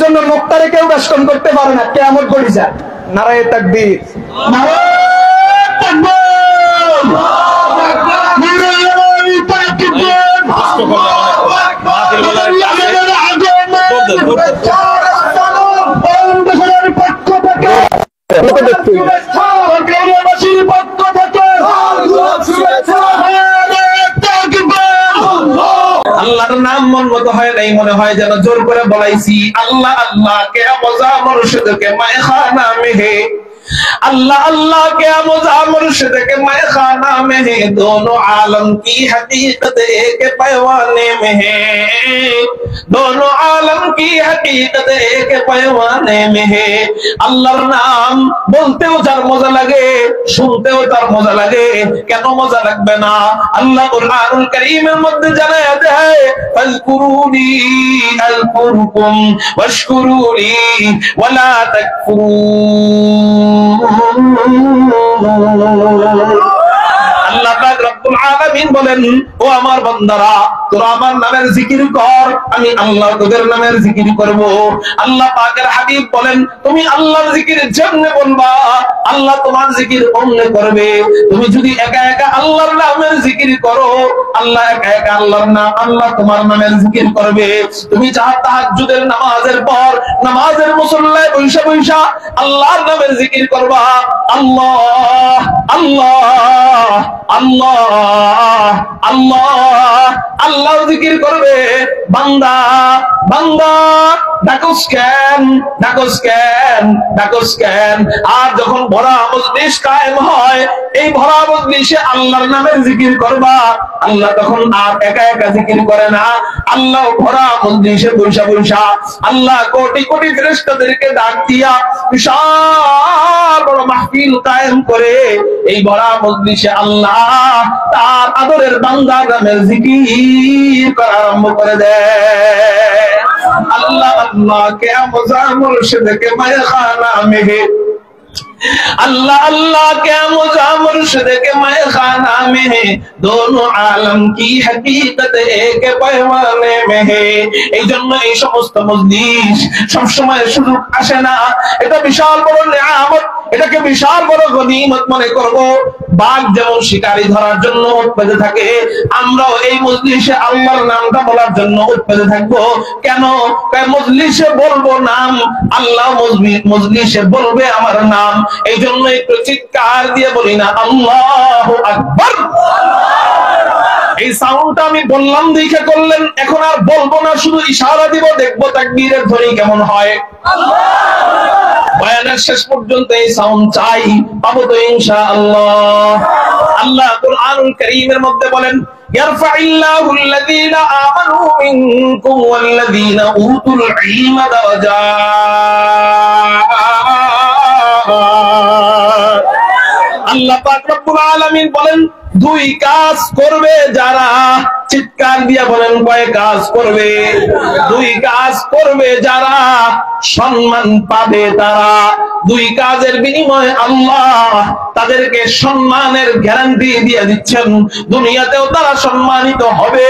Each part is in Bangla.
জন্য মুক্তারে কেউ বেষ্টন করতে পারে না, কিয়ামত গড়ি যায়। নারায়ে তাকবীর, নারায়ে তাকবীর, নারায়ে তাকবীর। আল্লাহর নাম মন মতো হয় নাই, মনে হয় যেন জোর করে বলাইছি। আল্লাহ আল্লাহ কে মজা মুর্শিদ কে मैं खाना में है, अल्लाह अल्लाह क्या मजा मुर्शिद के मैं खाना में है, दोनों आलम की हकीकत एक पैमाने में है, दोनों आलम की हकीकत एक पैमाने में है। আল্লাহর নাম বলতেও যার মজা লাগে, শুনতেও তার মজা লাগে, কেন মজা লাগবে না? আল্লাহ কুরআনুল কারীমের মধ্যে জানায় দেয়, ফাজকুরুনি আযকুরুকুম ওয়াশকুরুলি ওয়ালা তাকফুরুন। আল্লাহ পাক রব্বুল আলামিন বলেন, ও আমার বান্দারা, তোরা আমার নামের জিকির কর, আমি আল্লাহ তোদের নামের জিকির করব। আল্লাহ পাকের হাবিব বলেন, তুমি আল্লাহর জিকিরের জন্য বলবা, আল্লাহ তোমার জিকির অন্য করবে। তুমি যদি একা একা আল্লাহর নামের জিকির করো, আল্লাহ একা একা আল্লাহর নাম, আল্লাহ তোমার নামের জিকির করবে। তুমি যা তাহাজ্জুদের নামাজের পর নামাজের মুসল্লায় বৈশা বৈশা আল্লাহর নামের জিকির করবা, আল্লাহ আল্লাহ আল্লাহ আল্লাহ আল্লাহ জিকির করবে। বান্দা বান্দা ডাকস কেন, ডাকস কেন, ডাকস কেন? আর যখন ভরা মজলিস কায়েম হয়, এই ভরা মজলিসে আল্লাহর নামের জিকির করবা, আল্লাহ তখন আর একা একা জিকির করে না, আল্লাহ ভরা মজলিসে বৈশা বৈশা আল্লাহ কোটি কোটি ফেরেশতাদেরকে ডাক দিয়া বিশাল বড় মাহফিল কায়েম করে এই ভরা মজলিসে আল্লাহ তার আদরের বান্দার নামের জিকির করা আরম্ভ করে দেয়। अल्लाह अल्लाह क्या मजा मुर्शिद के मैं खाना में है, अल्लाह अल्लाह क्या मजा मुर्शिद के मैं खाना में है, दोनों आलम की हकीकत एक पैमाने में है। এই জন্য এই সমস্ত মজলিস সব সময় সুযোগ আসে না, এটা বিশাল বড় নিয়ামত, এটাকে বিশাল বড় গনিমত মনে করব। বাঘ যেমন শিকারী ধরার জন্য উৎপেতে থাকে, আমরাও এই মজলিসে আল্লাহর নামটা বলার জন্য উৎপেতে থাকবো। কেন? মজলিসে বলবো নাম, আল্লাহ মজলিসে বলবে আমার নাম। এই জন্য একটু চিৎকার দিয়ে বলি না আল্লাহু আকবার। এই সাউন্ডটা আমি বললাম দেখে করলেন, এখন আর বলবো না, শুধু ইশারা দিব, দেখবো তাকবীরের ধ্বনি কেমন হয়। বয়ানের শেষ পর্যন্ত এই সাউন্ড চাই, পাবো তো ইনশাআল্লাহ। আল্লাহ কুরআনুল কারীমের মধ্যে বলেন, ইয়ারফাইল্লাহু আল্লাযীনা আমানু মিনকুম ওয়াল্লাযীনা উতুল ইলমা দারাজাত। আল্লাহ পাক রব্বুল আলামিন বলেন, দুই কাজ করবে যারা, চিৎকার দিয়ে বলেন কয় কাজ করবে? দুই কাজ করবে যারা, সম্মান পাবে তারা। দুই কাজের বিনিময়ে আল্লাহ তাদেরকে সম্মানের গ্যারান্টি দিয়ে দিচ্ছেন। দুনিয়াতেও তারা সম্মানিত হবে,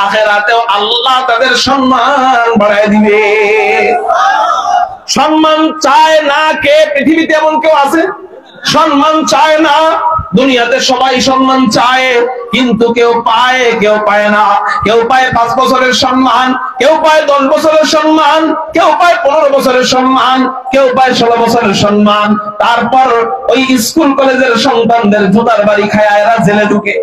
আখিরাতেও আল্লাহ তাদের সম্মান বাড়ায় দিবে। সম্মান চায় না কে? পৃথিবীতে এমন কেউ আছে সম্মান চায় না? দুনিয়াতে সবাই সম্মান চায়, কিন্তু কেউ পায় কেউ পায় না। কেউ পায় 5 বছরের সম্মান, কেউ পায় 10 বছরের সম্মান, কেউ পায় 15 বছরের সম্মান, কেউ পায় 16 বছরের সম্মান। তারপর ওই স্কুল কলেজের সন্তানদের জুতার বাড়ি খায় এরা জেলে ঢুকে।